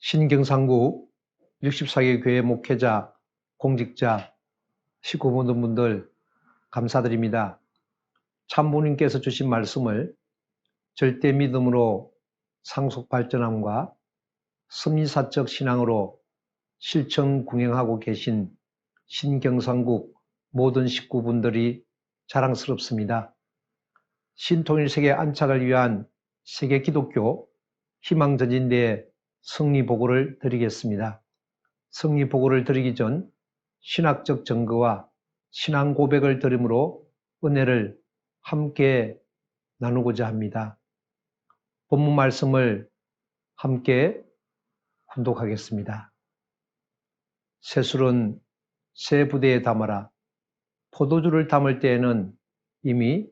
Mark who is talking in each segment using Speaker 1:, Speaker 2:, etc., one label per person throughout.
Speaker 1: 신경상국 64개 교회 목회자, 공직자, 식구 모든 분들 감사드립니다. 참부님께서 주신 말씀을 절대 믿음으로 상속 발전함과 섭리사적 신앙으로 실천 궁행하고 계신 신경상국 모든 식구분들이 자랑스럽습니다. 신통일세계 안착을 위한 세계 기독교 희망전진대의 승리보고를 드리겠습니다. 승리보고를 드리기 전 신학적 증거와 신앙 고백을 드림으로 은혜를 함께 나누고자 합니다. 본문 말씀을 함께 훈독하겠습니다. 새술은 새 부대에 담아라. 포도주를 담을 때에는 이미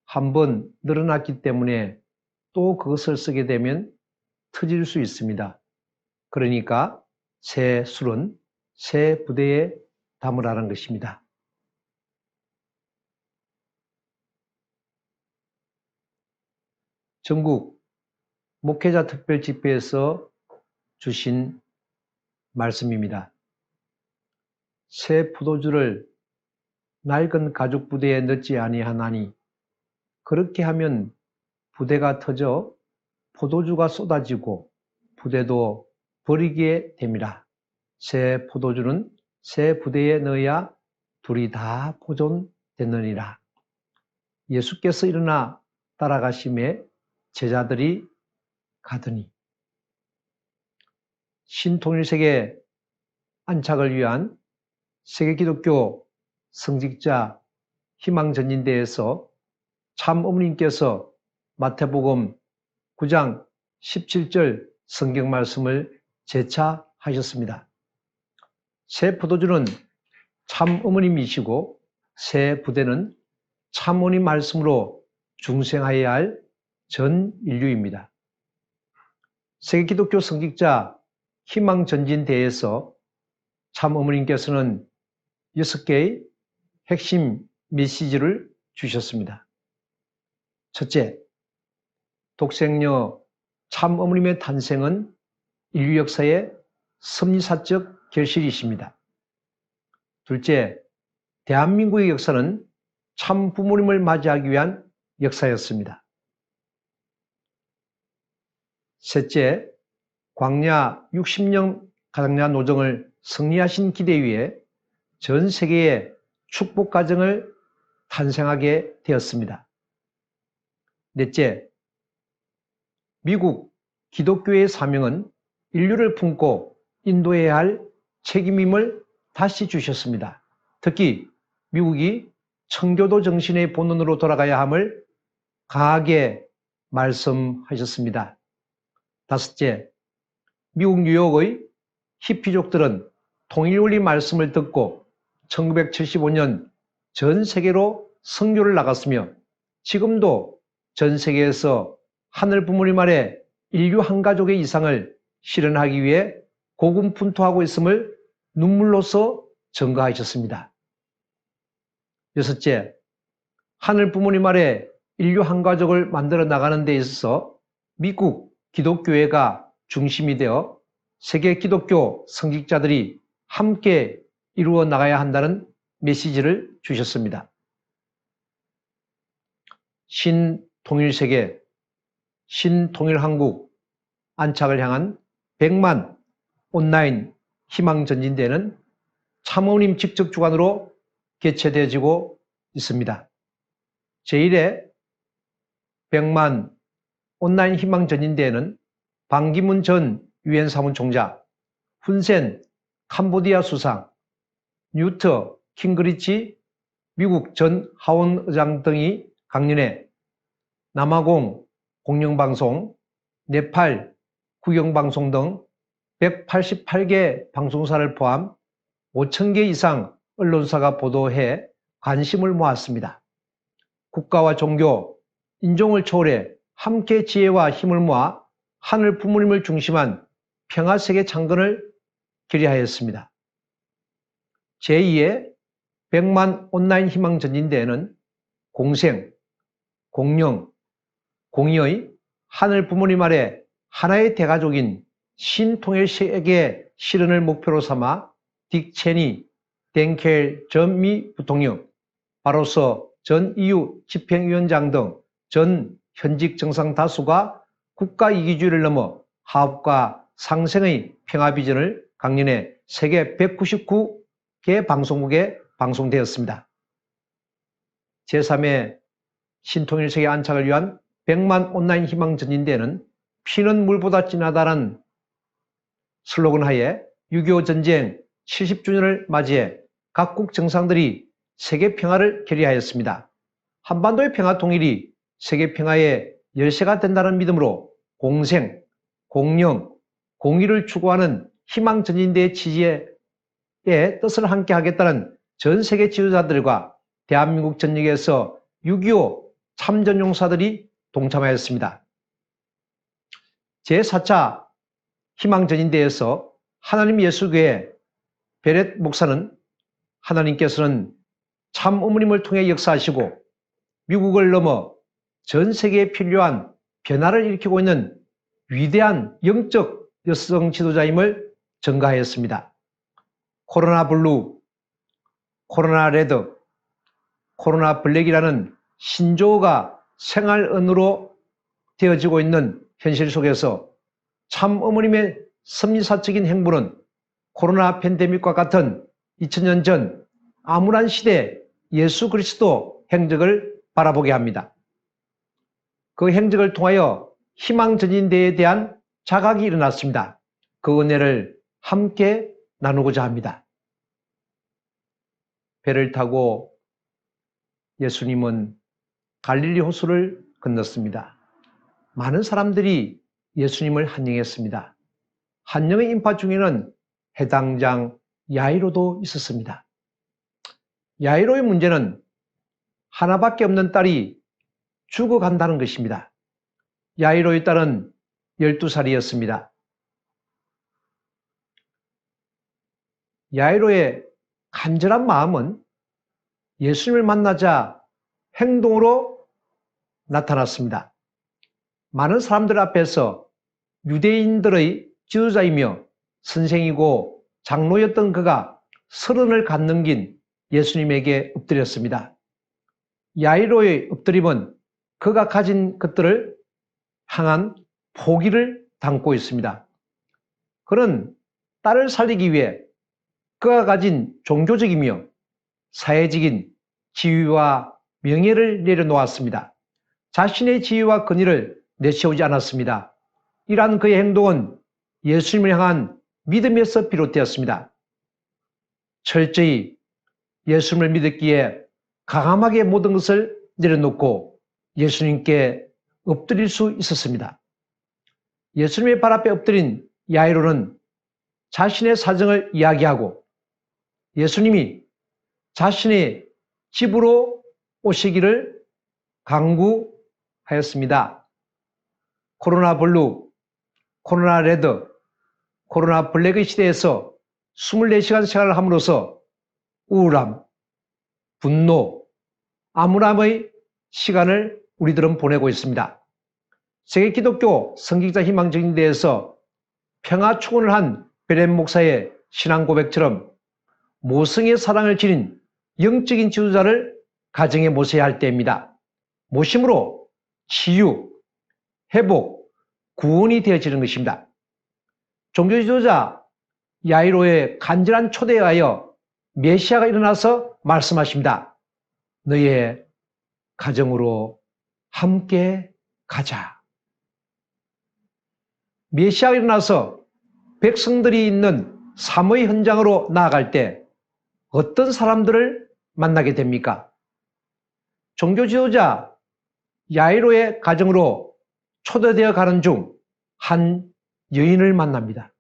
Speaker 1: 한번 늘어났기 때문에 또 그것을 쓰게 되면 터질 수 있습니다. 그러니까 새 술은 새 부대에 담으라는 것입니다. 전국 목회자 특별 집회에서 주신 말씀입니다. 새 포도주를 낡은 가죽 부대에 넣지 아니하나니 그렇게 하면 부대가 터져 포도주가 쏟아지고 부대도 버리게 됩니다. 새 포도주는 새 부대에 넣어야 둘이 다 보존되느니라. 예수께서 일어나 따라가심에 제자들이 가더니 신통일세계 안착을 위한 세계기독교 성직자 희망전진대에서 참어머님께서 마태복음 9장 17절 성경 말씀을 제차하셨습니다. 새 포도주는 참어머님이시고 새 부대는 참어머님 말씀으로 중생하여야 할 전 인류입니다. 세계기독교 성직자 희망전진대에서 참어머님께서는 6개의 핵심 메시지를 주셨습니다. 첫째, 독생녀 참어머님의 탄생은 인류 역사의 섭리사적 결실이십니다. 둘째, 대한민국의 역사는 참부모님을 맞이하기 위한 역사였습니다. 셋째, 광야 60년 가장자 노정을 승리하신 기대 위에 전 세계의 축복 가정을 탄생하게 되었습니다. 넷째, 미국 기독교의 사명은 인류를 품고 인도해야 할 책임임을 다시 주셨습니다. 특히 미국이 청교도 정신의 본원으로 돌아가야 함을 강하게 말씀하셨습니다. 다섯째, 미국 뉴욕의 히피족들은 통일원리 말씀을 듣고 1975년 전 세계로 선교를 나갔으며 지금도 전 세계에서 하늘 부모님 아래 인류 한 가족의 이상을 실현하기 위해 고군분투하고 있음을 눈물로써 증거하셨습니다. 여섯째, 하늘 부모님 아래 인류 한 가족을 만들어 나가는 데 있어서 미국 기독교회가 중심이 되어 세계 기독교 성직자들이 함께 이루어 나가야 한다는 메시지를 주셨습니다. 신통일세계, 신통일한국 안착을 향한 100만 온라인 희망전진대는 참어머님 직접 주관으로 개최되어지고 있습니다. 제1회 100만 온라인 희망전진대회는 반기문 전 유엔 사무총장, 훈센 캄보디아 수상, 뉴트 킹그리치 미국 전 하원의장 등이 강연해 남아공 공영방송, 네팔 국영방송 등 188개 방송사를 포함 5,000개 이상 언론사가 보도해 관심을 모았습니다. 국가와 종교, 인종을 초월해 함께 지혜와 힘을 모아 하늘 부모님을 중심한 평화세계 창건을 결의하였습니다. 제2의 100만 온라인 희망전진대회는 공생, 공영, 공의의 하늘 부모님 아래 하나의 대가족인 신통일 세계 실현을 목표로 삼아 딕 체니, 댕켈 전 미 부통령, 바로서 전 EU 집행위원장 등 전 현직 정상 다수가 국가 이기주의를 넘어 화합과 상생의 평화 비전을 강연해 세계 199개 방송국에 방송되었습니다. 제3회 신통일 세계 안착을 위한 100만 온라인 희망 전진대회는 피는 물보다 진하다는 슬로건 하에 6.25 전쟁 70주년을 맞이해 각국 정상들이 세계 평화를 결의하였습니다. 한반도의 평화 통일이 세계 평화의 열쇠가 된다는 믿음으로 공생, 공영, 공의를 추구하는 희망 전진대의 취지의 뜻을 함께 하겠다는 전 세계 지도자들과 대한민국 전역에서 6.25 참전용사들이 동참하였습니다. 제4차 희망전인대에서 하나님 예수교회 베렛 목사는 하나님께서는 참 어머님을 통해 역사하시고 미국을 넘어 전 세계에 필요한 변화를 일으키고 있는 위대한 영적 여성 지도자임을 전가하였습니다. 코로나 블루, 코로나 레드, 코로나 블랙이라는 신조어가 생활 언어로 되어지고 있는 현실 속에서 참 어머님의 섭리사적인 행보는 코로나 팬데믹과 같은 2000년 전 암울한 시대 예수 그리스도 행적을 바라보게 합니다. 그 행적을 통하여 희망전진대에 대한 자각이 일어났습니다. 그 은혜를 함께 나누고자 합니다. 배를 타고 예수님은 갈릴리 호수를 건넜습니다. 많은 사람들이 예수님을 환영했습니다. 환영의 인파 중에는 해당장 야이로도 있었습니다. 야이로의 문제는 하나밖에 없는 딸이 죽어간다는 것입니다. 야이로의 딸은 12살이었습니다. 야이로의 간절한 마음은 예수님을 만나자 행동으로 나타났습니다. 많은 사람들 앞에서 유대인들의 지도자이며 선생이고 장로였던 그가 서른을 갖넘긴 예수님에게 엎드렸습니다. 야이로의 엎드림은 그가 가진 것들을 향한 포기를 담고 있습니다. 그는 딸을 살리기 위해 그가 가진 종교적이며 사회적인 지위와 명예를 내려놓았습니다. 자신의 지위와 권위를 내세우지 않았습니다. 이러한 그의 행동은 예수님을 향한 믿음에서 비롯되었습니다. 철저히 예수님을 믿었기에 강함하게 모든 것을 내려놓고 예수님께 엎드릴 수 있었습니다. 예수님의 발 앞에 엎드린 야이로는 자신의 사정을 이야기하고 예수님이 자신의 집으로 오시기를 강구하였습니다. 코로나 블루, 코로나 레드, 코로나 블랙의 시대에서 24시간 생활을 함으로써 우울함, 분노, 암울함의 시간을 우리들은 보내고 있습니다. 세계 기독교 성직자 희망전인대에서 평화 축원을 한 베렛 목사의 신앙 고백처럼 모성의 사랑을 지닌 영적인 지도자를 가정에 모셔야 할 때입니다. 모심으로 치유, 회복, 구원이 되어지는 것입니다. 종교 지도자 야이로의 간절한 초대에 하여 메시아가 일어나서 말씀하십니다. 너의 가정으로 함께 가자. 메시아가 일어나서 백성들이 있는 사모의 현장으로 나아갈 때 어떤 사람들을 만나게 됩니까? 종교 지도자 야이로의 가정으로 초대되어 가는 중 한 여인을 만납니다.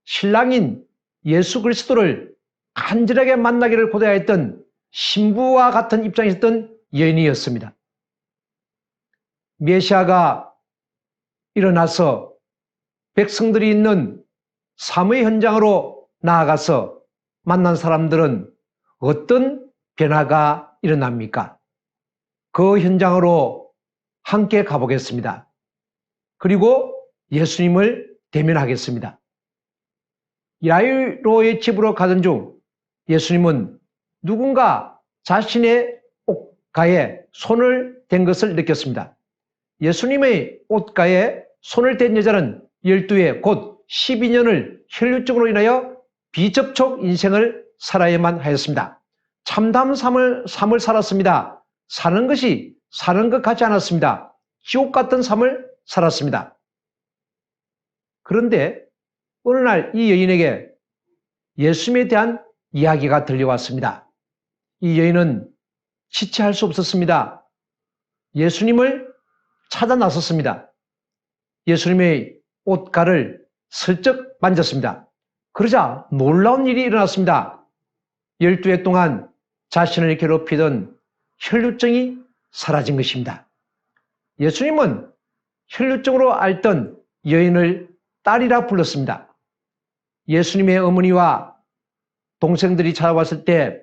Speaker 1: 신랑인 예수 그리스도를 간절하게 만나기를 고대하였던 신부와 같은 입장에 있었던 여인이었습니다. 메시아가 일어나서 백성들이 있는 사모의 현장으로 나아가서 만난 사람들은 어떤 변화가 일어납니까? 그 현장으로 함께 가보겠습니다. 그리고 예수님을 대면하겠습니다. 야이로의 집으로 가던 중 예수님은 누군가 자신의 옷가에 손을 댄 것을 느꼈습니다. 예수님의 옷가에 손을 댄 여자는 12회 곧 12년을 혈류증으로 인하여 비접촉 인생을 살아야만 하였습니다. 참담 삶을 살았습니다. 사는 것이 사는 것 같지 않았습니다. 지옥 같은 삶을 살았습니다. 그런데 어느 날 이 여인에게 예수님에 대한 이야기가 들려왔습니다. 이 여인은 지체할 수 없었습니다. 예수님을 찾아 나섰습니다. 예수님의 옷가를 슬쩍 만졌습니다. 그러자 놀라운 일이 일어났습니다. 12회 동안 자신을 괴롭히던 혈류증이 사라진 것입니다. 예수님은 혈류증으로 앓던 여인을 딸이라 불렀습니다. 예수님의 어머니와 동생들이 찾아왔을 때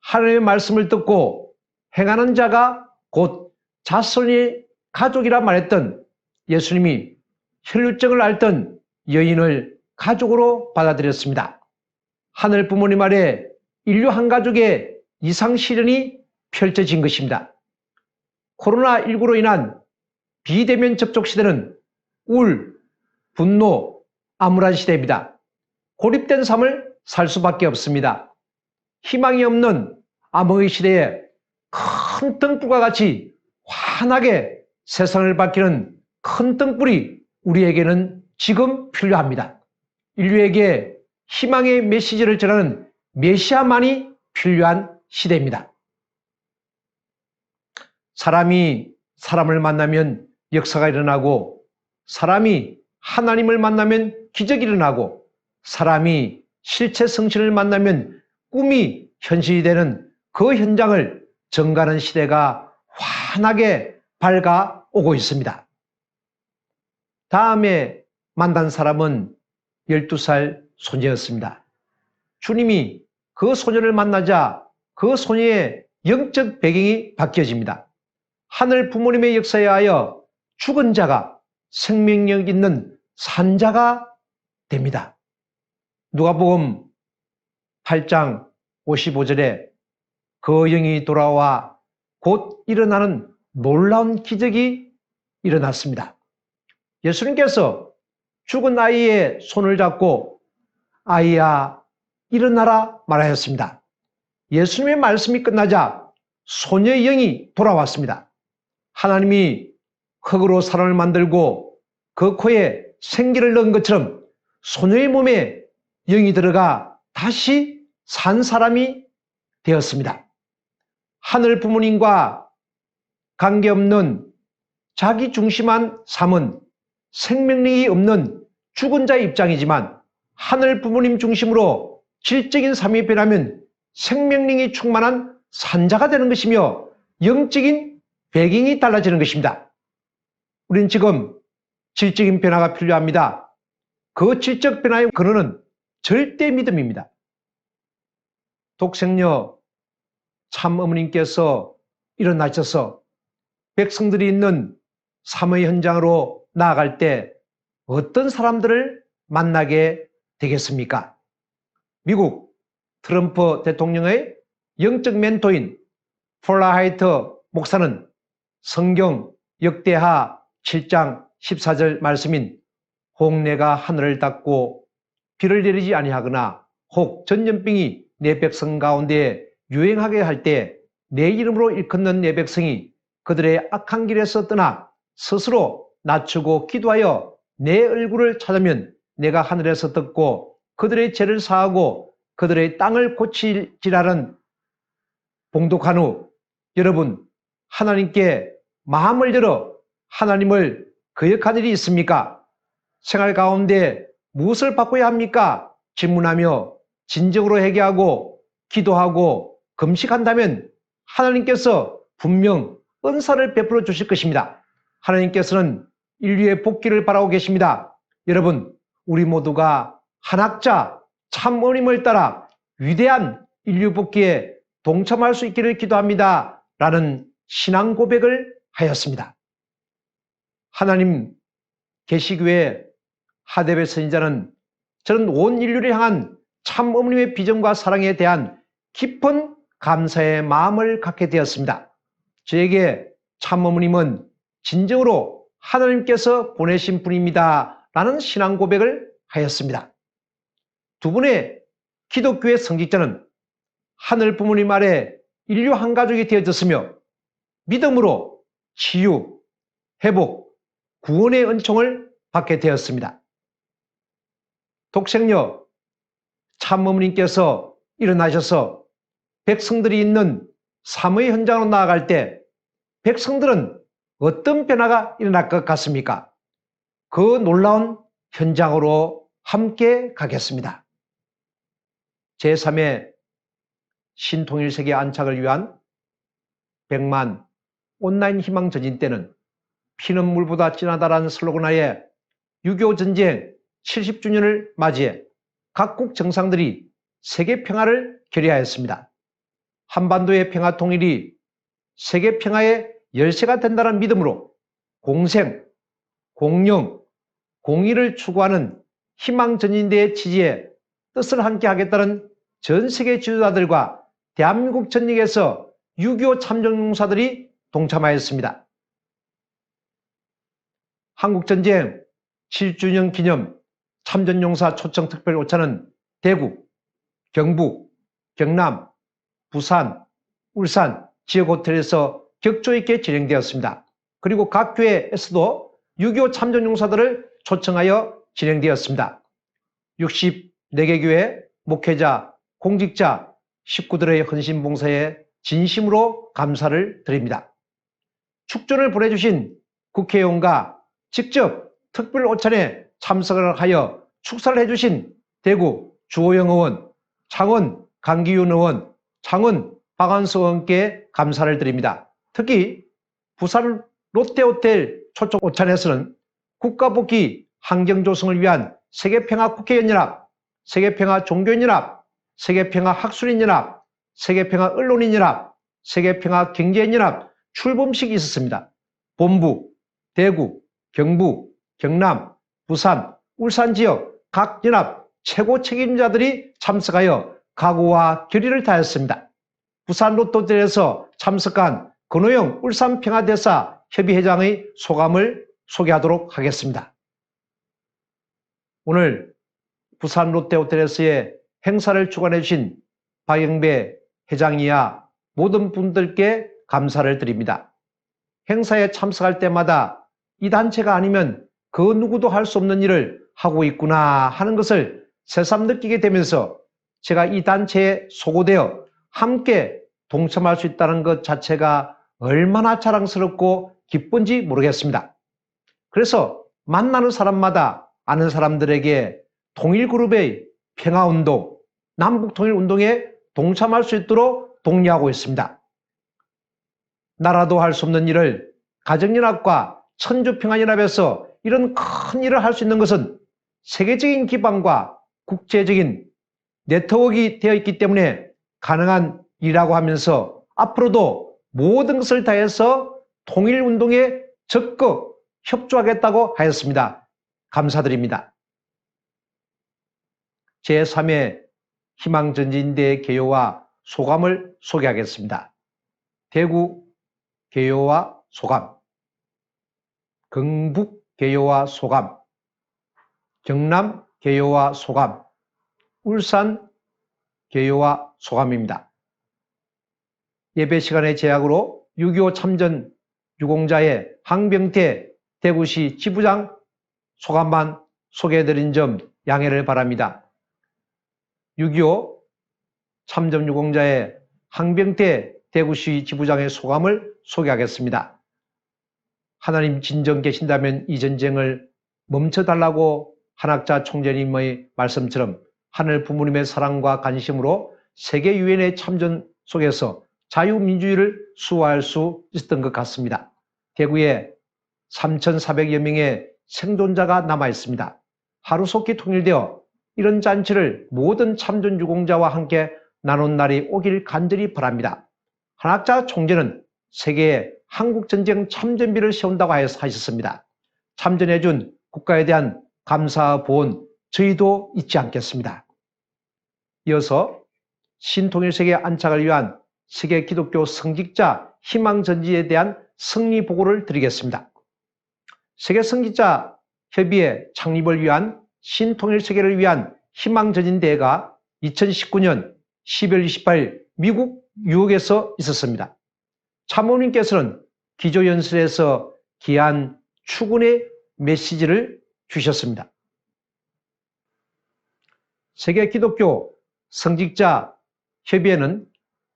Speaker 1: 하나님의 말씀을 듣고 행하는 자가 곧 자손의 가족이라 말했던 예수님이 혈류증을 앓던 여인을 가족으로 받아들였습니다. 하늘 부모님 아래 인류 한 가족의 이상 시련이 펼쳐진 것입니다. 코로나19로 인한 비대면 접촉 시대는 우울, 분노, 암울한 시대입니다. 고립된 삶을 살 수밖에 없습니다. 희망이 없는 암흑의 시대에 큰 등불과 같이 환하게 세상을 밝히는 큰 등불이 우리에게는 지금 필요합니다. 인류에게 희망의 메시지를 전하는 메시아만이 필요한 시대입니다. 사람이 사람을 만나면 역사가 일어나고, 사람이 하나님을 만나면 기적이 일어나고, 사람이 실체 성신을 만나면 꿈이 현실이 되는 그 현장을 증가하는 시대가 환하게 밝아오고 있습니다. 다음에 만난 사람은 12살 소녀였습니다. 주님이 그 소녀를 만나자 그 소녀의 영적 배경이 바뀌어집니다. 하늘 부모님의 역사에 하여 죽은 자가 생명력 있는 산자가 됩니다. 누가복음 8장 55절에 그 영이 돌아와 곧 일어나는 놀라운 기적이 일어났습니다. 예수님께서 죽은 아이의 손을 잡고 아이야 일어나라 말하였습니다. 예수님의 말씀이 끝나자 소녀의 영이 돌아왔습니다. 하나님이 흙으로 사람을 만들고 그 코에 생기를 넣은 것처럼 소녀의 몸에 영이 들어가 다시 산 사람이 되었습니다. 하늘 부모님과 관계없는 자기 중심한 삶은 생명력이 없는 죽은 자의 입장이지만 하늘 부모님 중심으로 질적인 삶이 변하면 생명력이 충만한 산자가 되는 것이며 영적인 배경이 달라지는 것입니다. 우리는 지금 질적인 변화가 필요합니다. 그 질적 변화의 근원은 절대 믿음입니다. 독생녀 참어머님께서 일어나셔서 백성들이 있는 삶의 현장으로 나아갈 때 어떤 사람들을 만나게 되겠습니까? 미국 트럼프 대통령의 영적 멘토인 폴라 하이트 목사는 성경 역대하 7장 14절 말씀인 혹 내가 하늘을 닫고 비를 내리지 아니하거나 혹 전염병이 내 백성 가운데 유행하게 할 때 내 이름으로 일컫는 내 백성이 그들의 악한 길에서 떠나 스스로 낮추고 기도하여 내 얼굴을 찾으면 내가 하늘에서 듣고 그들의 죄를 사하고 그들의 땅을 고치리라는 봉독한 후 여러분 하나님께 마음을 열어 하나님을 거역한 일이 있습니까? 생활 가운데 무엇을 바꿔야 합니까? 질문하며 진정으로 회개하고 기도하고 금식한다면 하나님께서 분명 은사를 베풀어 주실 것입니다. 하나님께서는 인류의 복귀를 바라고 계십니다. 여러분, 우리 모두가 한학자 참어님을 따라 위대한 인류 복귀에 동참할 수 있기를 기도합니다. 라는 신앙 고백을 하였습니다. 하나님 계시교회 하대배 선지자는 저는 온 인류를 향한 참 어머님의 비전과 사랑에 대한 깊은 감사의 마음을 갖게 되었습니다. 저에게 참 어머님은 진정으로 하나님께서 보내신 분입니다. 라는 신앙 고백을 하였습니다. 두 분의 기독교의 성직자는 하늘 부모님 아래 인류 한 가족이 되어졌으며 믿음으로 치유, 회복, 구원의 은총을 받게 되었습니다. 독생녀 참어머님께서 일어나셔서 백성들이 있는 사모의 현장으로 나아갈 때 백성들은 어떤 변화가 일어날 것 같습니까? 그 놀라운 현장으로 함께 가겠습니다. 제3회 신통일세계 안착을 위한 100만 온라인 희망 전진 때는 피는 물보다 진하다라는 슬로건하에 6.25 전쟁 70주년을 맞이해 각국 정상들이 세계 평화를 결의하였습니다. 한반도의 평화 통일이 세계 평화의 열쇠가 된다는 믿음으로 공생, 공영, 공의를 추구하는 희망 전진대의 취지에 뜻을 함께 하겠다는 전 세계 지도자들과 대한민국 전역에서 6.25 참전용사들이 동참하였습니다. 한국전쟁 7주년 기념 참전용사 초청 특별 오차는 대구, 경북, 경남, 부산, 울산 지역 호텔에서 격조 있게 진행되었습니다. 그리고 각 교회에서도 6.25 참전용사들을 초청하여 진행되었습니다. 64개 교회, 목회자, 공직자, 식구들의 헌신봉사에 진심으로 감사를 드립니다. 축전을 보내주신 국회의원과 직접 특별 오찬에 참석을 하여 축사를 해주신 대구 주호영 의원, 창원 강기윤 의원, 창원 박한수 의원께 감사를 드립니다. 특히 부산 롯데호텔 초청 오찬에서는 국가복귀 환경조성을 위한 세계평화국회의원연합, 세계평화종교인연합, 세계평화학술인연합, 세계평화언론인연합, 세계평화경제인연합 출범식이 있었습니다. 본부, 대구, 경북, 경남, 부산, 울산 지역 각 연합 최고 책임자들이 참석하여 각오와 결의를 다했습니다. 부산 롯데호텔에서 참석한 권호영 울산평화대사 협의회장의 소감을 소개하도록 하겠습니다. 오늘 부산 롯데호텔에서의 행사를 주관해 주신 박영배 회장이야 모든 분들께 감사를 드립니다. 행사에 참석할 때마다 이 단체가 아니면 그 누구도 할 수 없는 일을 하고 있구나 하는 것을 새삼 느끼게 되면서 제가 이 단체에 소고되어 함께 동참할 수 있다는 것 자체가 얼마나 자랑스럽고 기쁜지 모르겠습니다. 그래서 만나는 사람마다 아는 사람들에게 통일그룹의 평화운동, 남북통일운동에 동참할 수 있도록 독려하고 있습니다. 나라도 할 수 없는 일을 가정연합과 천주평화연합에서 이런 큰 일을 할 수 있는 것은 세계적인 기반과 국제적인 네트워크가 되어 있기 때문에 가능한 일이라고 하면서 앞으로도 모든 것을 다해서 통일운동에 적극 협조하겠다고 하였습니다. 감사드립니다. 제3회 희망전진대 개요와 소감을 소개하겠습니다. 대구 개요와 소감, 경북 개요와 소감, 경남 개요와 소감, 울산 개요와 소감입니다. 예배 시간의 제약으로 6.25 참전 유공자의 항병태 대구시 지부장 소감만 소개해드린 점 양해를 바랍니다. 6.25 참전 유공자의 항병태 대구시 지부장의 소감을 소개하겠습니다. 하나님 진정 계신다면 이 전쟁을 멈춰달라고 한학자 총재님의 말씀처럼 하늘 부모님의 사랑과 관심으로 세계 유엔의 참전 속에서 자유민주주의를 수호할 수 있었던 것 같습니다. 대구에 3,400여 명의 생존자가 남아 있습니다. 하루속히 통일되어 이런 잔치를 모든 참전 유공자와 함께 나눈 날이 오길 간절히 바랍니다. 한학자 총재는 세계에 한국전쟁 참전비를 세운다고 하셨습니다. 참전해준 국가에 대한 감사 보온 저희도 잊지 않겠습니다. 이어서 신통일세계 안착을 위한 세계 기독교 성직자 희망전지에 대한 승리 보고를 드리겠습니다. 세계 성직자 협의회 창립을 위한 신통일세계를 위한 희망전진대회가 2019년 12월 28일 미국 뉴욕에서 있었습니다. 참모님께서는 기조연설에서 귀한 축원의 메시지를 주셨습니다. 세계 기독교 성직자 협의회는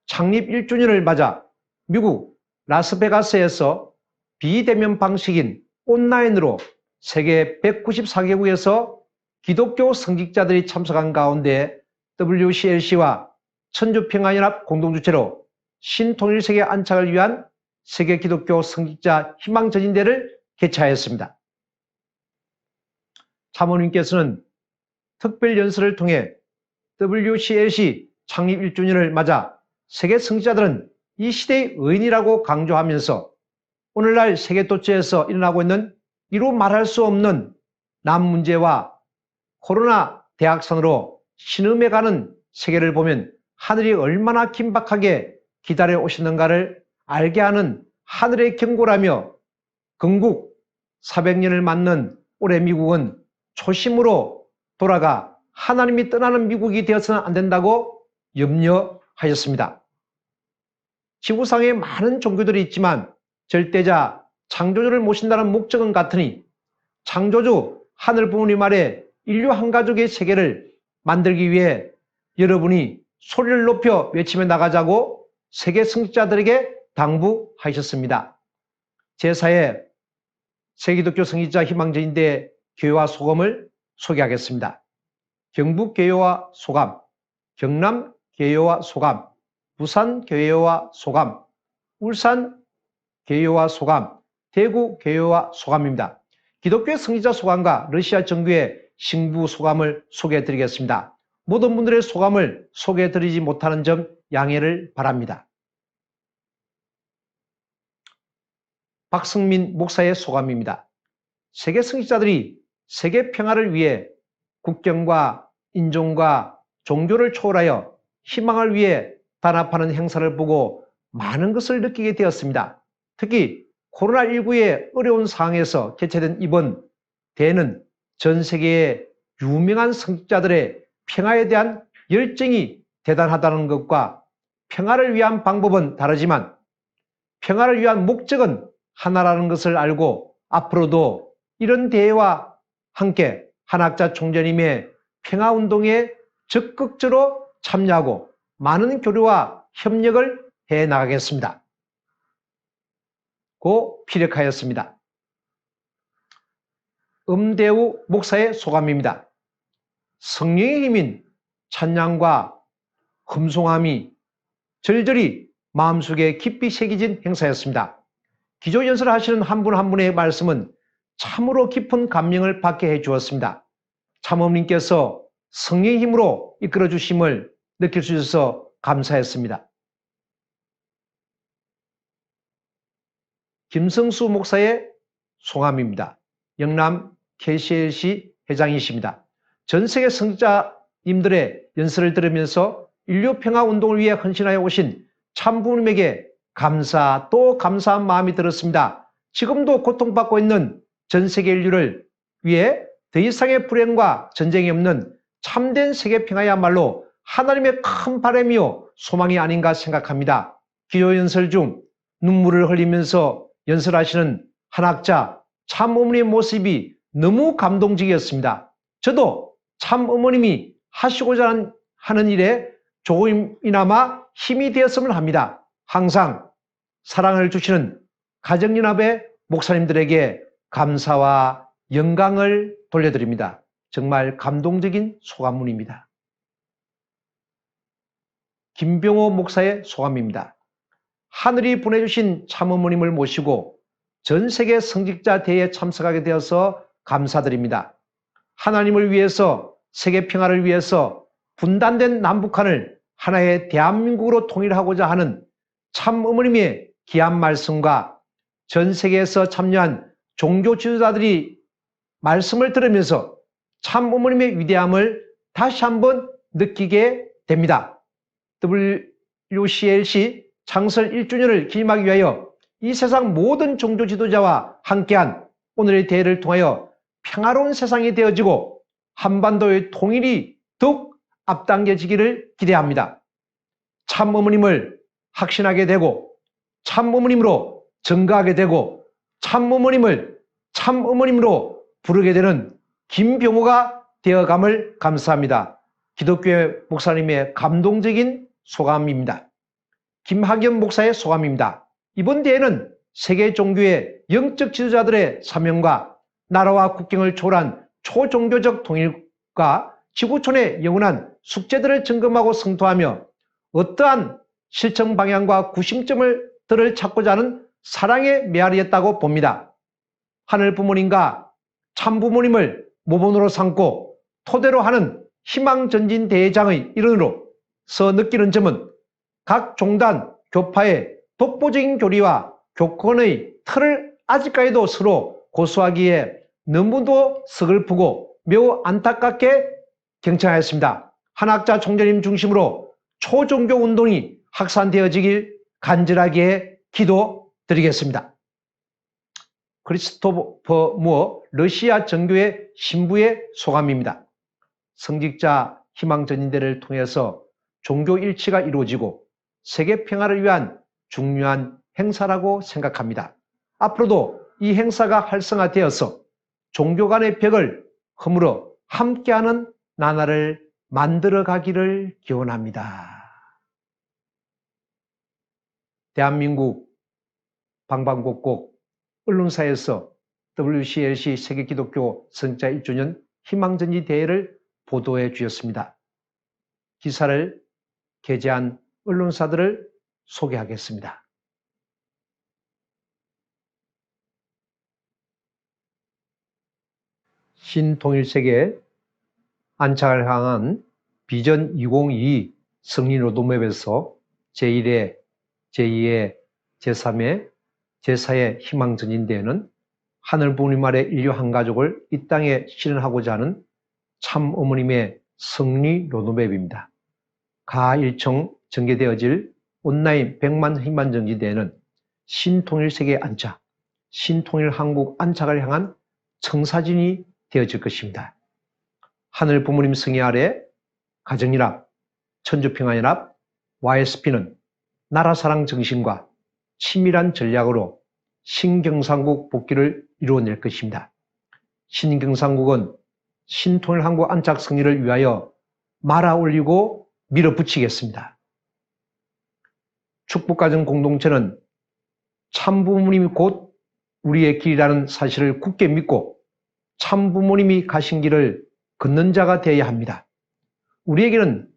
Speaker 1: 창립 1주년을 맞아 미국 라스베가스에서 비대면 방식인 온라인으로 세계 194개국에서 기독교 성직자들이 참석한 가운데 WCLC와 천주평화연합 공동주최로 신통일세계 안착을 위한 세계 기독교 성직자 희망전진대를 개최하였습니다. 참모님께서는 특별연설을 통해 WCLC 창립 1주년을 맞아 세계 성직자들은 이 시대의 의인이라고 강조하면서 오늘날 세계 도처에서 일어나고 있는 이루 말할 수 없는 남 문제와 코로나 대확산으로 신음해가는 세계를 보면 하늘이 얼마나 긴박하게 기다려 오시는가를 알게 하는 하늘의 경고라며 건국 400년을 맞는 올해 미국은 초심으로 돌아가 하나님이 떠나는 미국이 되어서는 안 된다고 염려하였습니다. 지구상에 많은 종교들이 있지만 절대자 창조주를 모신다는 목적은 같으니 창조주 하늘 부모님 아래 인류 한 가족의 세계를 만들기 위해 여러분이 소리를 높여 외치며 나가자고 세계 성직자들에게 당부하셨습니다. 제4회 세계기독교 성직자 희망전진대 교회와 소감을 소개하겠습니다. 경북 교회와 소감, 경남 교회와 소감, 부산 교회와 소감, 울산 교회와 소감, 대구 교회와 소감입니다. 기독교 성직자 소감과 러시아 정교회 신부 소감을 소개해 드리겠습니다. 모든 분들의 소감을 소개해 드리지 못하는 점 양해를 바랍니다. 박승민 목사의 소감입니다. 세계 성직자들이 세계 평화를 위해 국경과 인종과 종교를 초월하여 희망을 위해 단합하는 행사를 보고 많은 것을 느끼게 되었습니다. 특히 코로나19의 어려운 상황에서 개최된 이번 대회는 전 세계의 유명한 성직자들의 평화에 대한 열정이 대단하다는 것과 평화를 위한 방법은 다르지만 평화를 위한 목적은 하나라는 것을 알고 앞으로도 이런 대회와 함께 한학자 총재님의 평화운동에 적극적으로 참여하고 많은 교류와 협력을 해 나가겠습니다. 고 피력하였습니다. 음대우 목사의 소감입니다. 성령의 힘인 찬양과 흠송함이 절절히 마음속에 깊이 새겨진 행사였습니다. 기조연설을 하시는 한 분 한 분의 말씀은 참으로 깊은 감명을 받게 해주었습니다. 참모님께서 성령의 힘으로 이끌어 주심을 느낄 수 있어서 감사했습니다. 김성수 목사의 소감입니다. 영남 KCLC 회장이십니다. 전 세계 성직자님들의 연설을 들으면서 인류 평화 운동을 위해 헌신하여 오신 참부님에게 감사 또 감사한 마음이 들었습니다. 지금도 고통받고 있는 전 세계 인류를 위해 더 이상의 불행과 전쟁이 없는 참된 세계 평화야말로 하나님의 큰 바람이요 소망이 아닌가 생각합니다. 기도 연설 중 눈물을 흘리면서 연설하시는 한학자 참어머니의 모습이 너무 감동적이었습니다. 저도 참어머님이 하시고자 하는 일에 조금이나마 힘이 되었으면 합니다. 항상 사랑을 주시는 가정연합의 목사님들에게 감사와 영광을 돌려드립니다. 정말 감동적인 소감문입니다. 김병호 목사의 소감입니다. 하늘이 보내주신 참어머님을 모시고 전 세계 성직자 대회에 참석하게 되어서 감사드립니다. 하나님을 위해서 세계 평화를 위해서 분단된 남북한을 하나의 대한민국으로 통일하고자 하는 참어머님의 귀한 말씀과 전 세계에서 참여한 종교 지도자들이 말씀을 들으면서 참어머님의 위대함을 다시 한번 느끼게 됩니다. WCLC 창설 1주년을 기념하기 위하여 이 세상 모든 종교 지도자와 함께한 오늘의 대회를 통하여 평화로운 세상이 되어지고 한반도의 통일이 더욱 앞당겨지기를 기대합니다. 참어머님을 확신하게 되고 참어머님으로 증거하게 되고 참어머님을 참어머님으로 부르게 되는 김병호가 되어감을 감사합니다. 기독교회 목사님의 감동적인 소감입니다. 김학연 목사의 소감입니다. 이번 대회는 세계 종교의 영적 지도자들의 사명과 나라와 국경을 초월한 초종교적 통일과 지구촌의 영원한 숙제들을 점검하고 성토하며 어떠한 실천 방향과 구심점을 찾고자 하는 사랑의 메아리였다고 봅니다. 하늘 부모님과 참 부모님을 모본으로 삼고 토대로 하는 희망전진 대회장의 일원으로서 느끼는 점은 각 종단, 교파의 독보적인 교리와 교권의 틀을 아직까지도 서로 고수하기에 너무도 서글프고 매우 안타깝게 경청하였습니다. 한학자 총재님 중심으로 초종교 운동이 확산되어지길 간절하게 기도드리겠습니다. 크리스토퍼 무어 러시아 정교회 신부의 소감입니다. 성직자 희망전인대를 통해서 종교 일치가 이루어지고 세계 평화를 위한 중요한 행사라고 생각합니다. 앞으로도 이 행사가 활성화되어서 종교 간의 벽을 허물어 함께하는 나라를 만들어가기를 기원합니다. 대한민국 방방곡곡 언론사에서 WCLC 세계기독교 성직자 1주년 희망전지 대회를 보도해 주셨습니다. 기사를 게재한 언론사들을 소개하겠습니다. 신통일세계 안착을 향한 비전 2022 승리 로드맵에서 제1회, 제2회, 제3회, 제4회 희망전진대회는 하늘 부모님 아래 인류 한 가족을 이 땅에 실현하고자 하는 참 어머님의 승리 로드맵입니다. 가 일청 전개되어질 온라인 100만 희망전진대회는 신통일세계 안착, 신통일 한국 안착을 향한 청사진이 되어질 것입니다. 하늘 부모님 승리 아래 가정연합, 천주평화연합, YSP는 나라사랑 정신과 치밀한 전략으로 신경상국 복귀를 이루어낼 것입니다. 신경상국은 신통일 한국 안착 승리를 위하여 말아 올리고 밀어붙이겠습니다. 축복가정 공동체는 참부모님이 곧 우리의 길이라는 사실을 굳게 믿고 참부모님이 가신 길을 걷는 자가 되어야 합니다. 우리에게는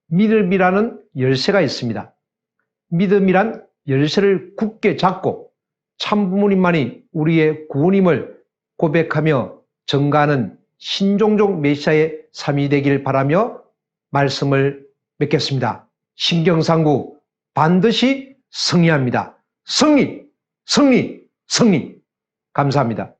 Speaker 1: 믿음이라는 열쇠가 있습니다. 믿음이란 열쇠를 굳게 잡고 참부모님만이 우리의 구원임을 고백하며 전가하는 신종종 메시아의 삶이 되길 바라며 말씀을 맺겠습니다. 신경상국 반드시 승리합니다. 승리, 승리, 승리. 감사합니다.